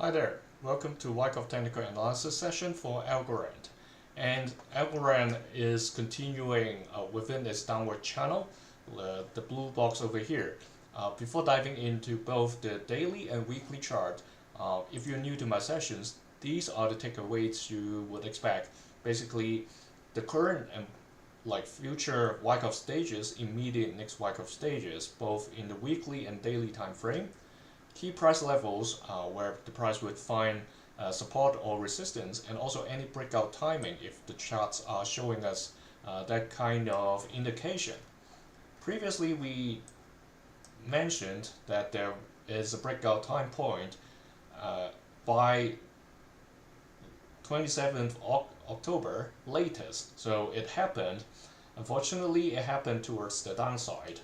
Hi there, welcome to Wyckoff Technical Analysis session for Alogrand. And Alogrand is continuing within its downward channel, the blue box over here. Before diving into both the daily and weekly chart, if you're new to my sessions, these are the takeaways you would expect. Basically, the current and future Wyckoff stages, immediate next Wyckoff stages, both in the weekly and daily time frame. Key price levels where the price would find support or resistance, and also any breakout timing if the charts are showing us that kind of indication. Previously we mentioned that there is a breakout time point by 27th October latest, so it happened. Unfortunately, it happened towards the downside,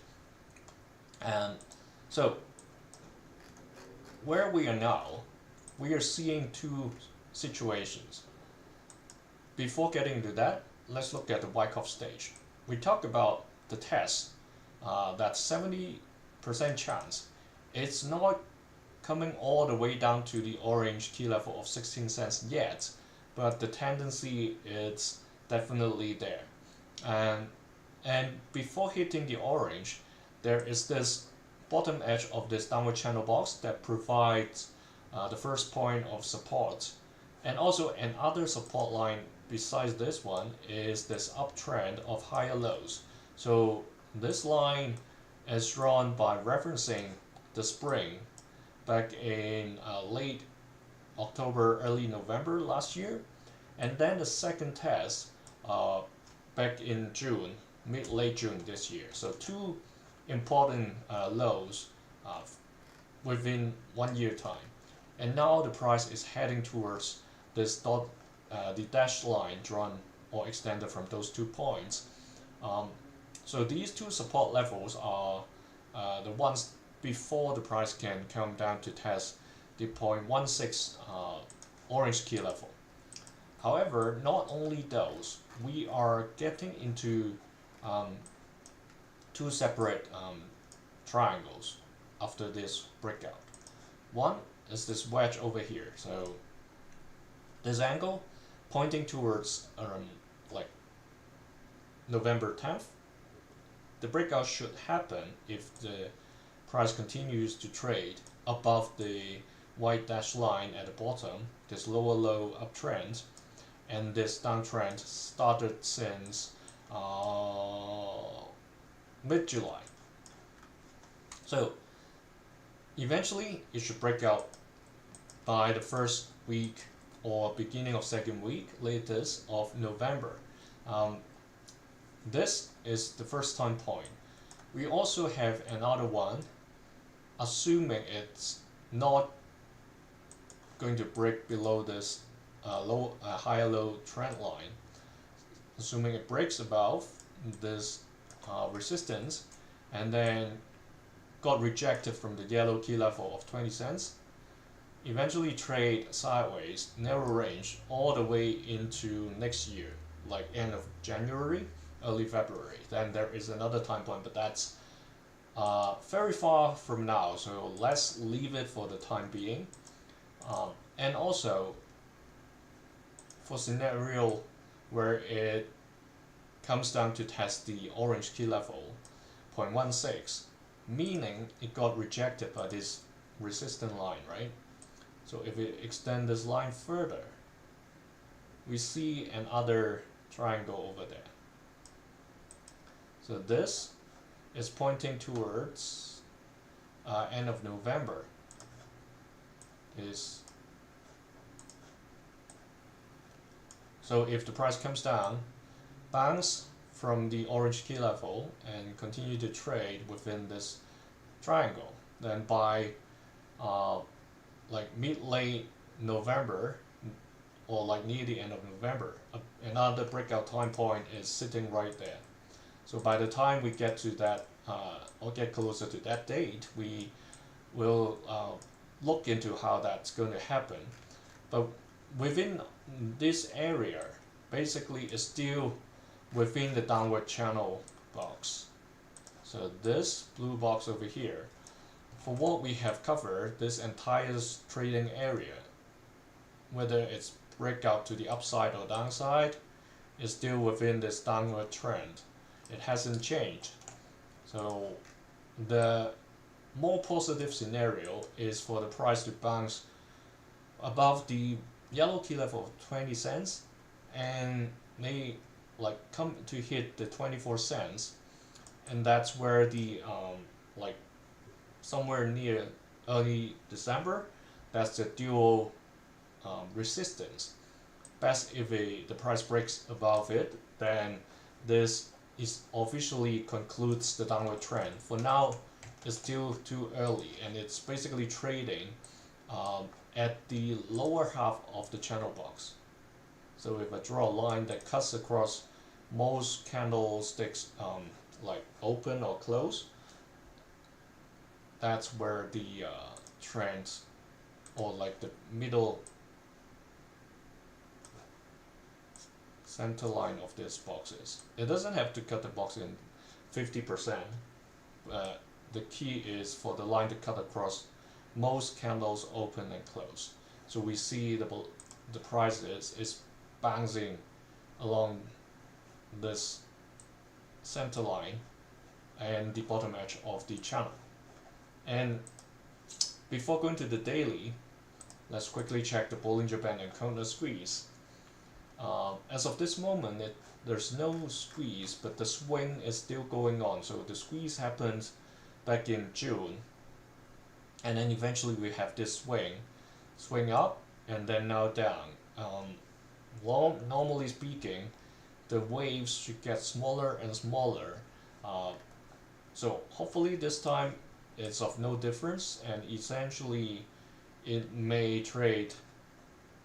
and so where we are now, we are seeing two situations. Before getting to that, let's look at the Wyckoff stage. We talked about the test, that 70% chance. It's not coming all the way down to the orange key level of 16 cents yet, but the tendency is definitely there. And before hitting the orange, there is this bottom edge of this downward channel box that provides the first point of support, and also another support line besides this one is this uptrend of higher lows. So this line is drawn by referencing the spring back in late October, early November last year, and then the second test back in June, late June this year. So two important lows within 1 year time, and now the price is heading towards this dot, the dashed line drawn or extended from those 2 points. So these two support levels are the ones before the price can come down to test the 0.16 orange key level. However, not only those, we are getting into two separate triangles after this breakout. One is this wedge over here. So this angle pointing towards November 10th. The breakout should happen if the price continues to trade above the white dashed line at the bottom, this lower low uptrend, and this downtrend started since mid-July. So eventually it should break out by the first week or beginning of second week latest of November. This is the first time point. We also have another one, assuming it's not going to break below this higher low trend line. Assuming it breaks above this resistance and then got rejected from the yellow key level of 20 cents, eventually trade sideways, narrow range, all the way into next year, like end of January, early February. Then there is another time point, but that's very far from now, so let's leave it for the time being. And also, for scenario where it comes down to test the orange key level 0.16, meaning it got rejected by this resistance line, right? So if we extend this line further, we see another triangle over there. So this is pointing towards end of November. So if the price comes down, bounce from the orange key level and continue to trade within this triangle, then by mid-late November or near the end of November, another breakout time point is sitting right there. So by the time we get to that or get closer to that date, we will look into how that's going to happen. But within this area, basically it's still within the downward channel box. So this blue box over here, for what we have covered, this entire trading area whether it's breakout to the upside or downside, is still within this downward trend. It hasn't changed. So the more positive scenario is for the price to bounce above the yellow key level of 20 cents and may like come to hit the 24 cents, and that's where the like somewhere near early December, that's the dual resistance. Best if the price breaks above it, then this is officially concludes the downward trend. For now, it's still too early, and it's basically trading at the lower half of the channel box. So if I draw a line that cuts across most candlesticks, like open or close, that's where the trend, or like the middle center line of this box is. It doesn't have to cut the box in 50%. The key is for the line to cut across most candles open and close. So we see the price is bouncing along this center line and the bottom edge of the channel. And before going to the daily, let's quickly check the Bollinger Band and counter squeeze. As of this moment, there's no squeeze, but the swing is still going on. So the squeeze happened back in June, and then eventually we have this swing up, and then now down. Normally speaking, the waves should get smaller and smaller. So hopefully this time it's of no difference, and essentially it may trade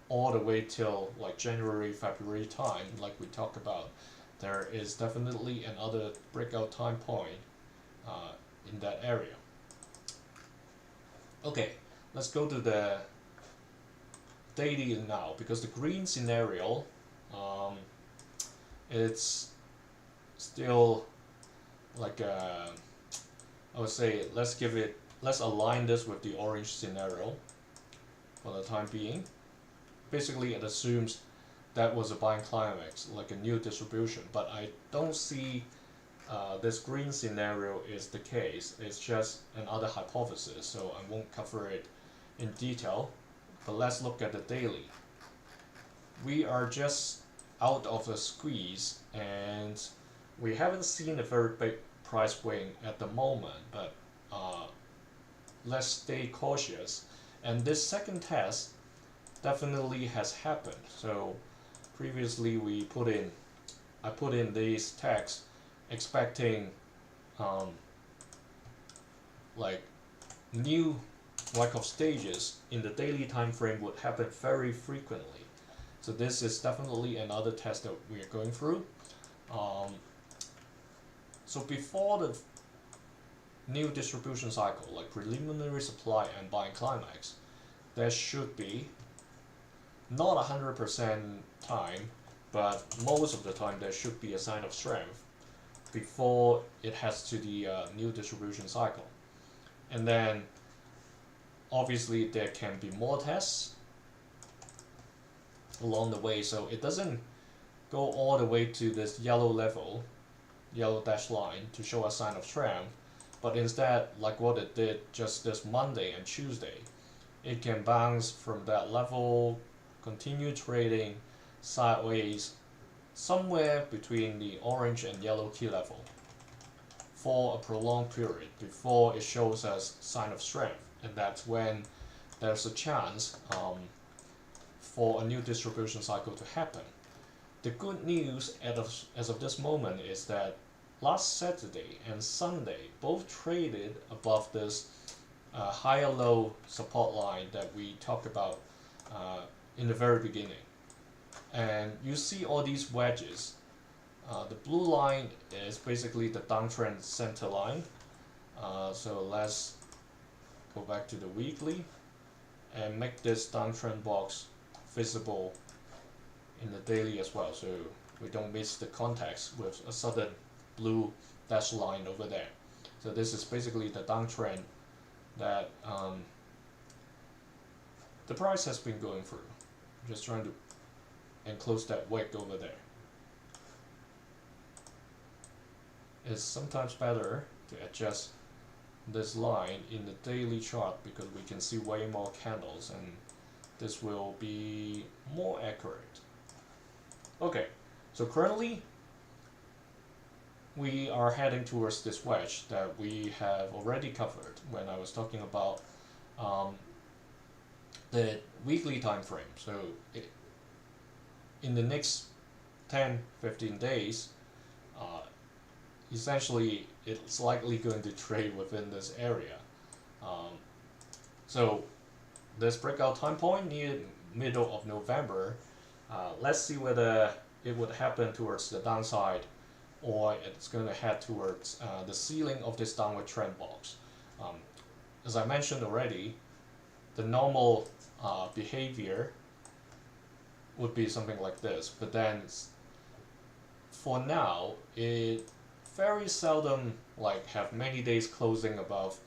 all the way till like January, February time, like we talked about. There is definitely another breakout time point in that area. Okay, let's go to the daily now, because the green scenario, it's still like I would say let's align this with the orange scenario for the time being. Basically, it assumes that was a buying climax, like a new distribution, but I don't see this green scenario is the case. It's just another hypothesis, so I won't cover it in detail. But let's look at the daily. We are just out of the squeeze, and we haven't seen a very big price swing at the moment, but let's stay cautious. And this second test definitely has happened. So previously I put in these tags expecting like new Wyckoff stages in the daily time frame would happen very frequently. So this is definitely another test that we are going through. So before the new distribution cycle, like preliminary supply and buying climax, there should be not 100% time, but most of the time there should be a sign of strength before it heads to the new distribution cycle. And then obviously there can be more tests along the way, so it doesn't go all the way to this yellow level, yellow dashed line, to show a sign of strength, but instead, like what it did just this Monday and Tuesday, it can bounce from that level, continue trading sideways somewhere between the orange and yellow key level for a prolonged period before it shows us sign of strength, and that's when there's a chance for a new distribution cycle to happen. The good news as of this moment is that last Saturday and Sunday both traded above this higher low support line that we talked about in the very beginning. And you see all these wedges. The blue line is basically the downtrend center line. So let's go back to the weekly and make this downtrend box visible in the daily as well, so we don't miss the context with a sudden blue dashed line over there. So this is basically the downtrend that the price has been going through. I'm just trying to enclose that wick over there. It's sometimes better to adjust this line in the daily chart because we can see way more candles and this will be more accurate. Okay, so currently we are heading towards this wedge that we have already covered when I was talking about the weekly time frame. So in the next 10-15 days, essentially it's likely going to trade within this area. So this breakout time point near middle of November, let's see whether it would happen towards the downside or it's going to head towards the ceiling of this downward trend box. As I mentioned already, the normal behavior would be something like this, but then for now it very seldom have many days closing above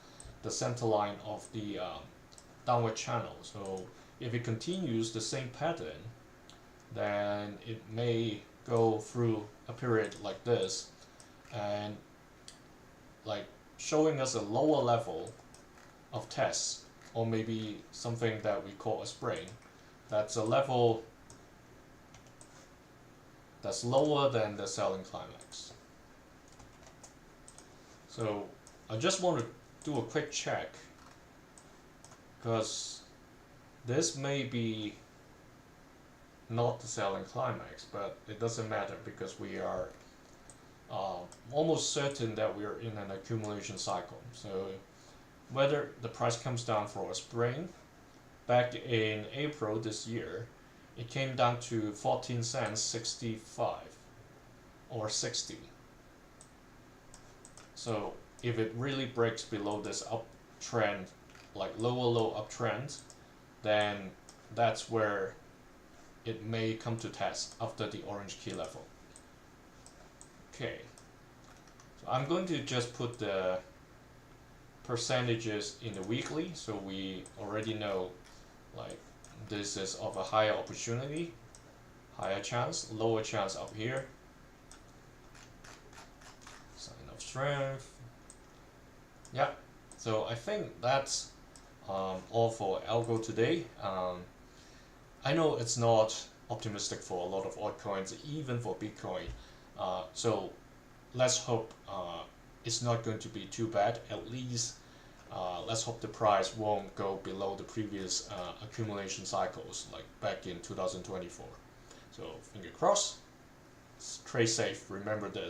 the center line of the downward channel. So if it continues the same pattern, then it may go through a period like this and showing us a lower level of tests, or maybe something that we call a spring. That's a level that's lower than the selling climax. So I just want to do a quick check because this may be not the selling climax, but it doesn't matter because we are almost certain that we are in an accumulation cycle. So whether the price comes down for a spring, back in April this year, it came down to 14 cents 65 or 60. So if it really breaks below this uptrend, lower low uptrend, then that's where it may come to test after the orange key level. Okay, so I'm going to just put the percentages in the weekly so we already know this is of a higher opportunity, higher chance, lower chance up here. Sign of strength. Yeah, so I think that's all for Algo today. I know it's not optimistic for a lot of altcoins, even for Bitcoin. So let's hope it's not going to be too bad. At least let's hope the price won't go below the previous accumulation cycles like back in 2024. So finger crossed, trade safe, remember this.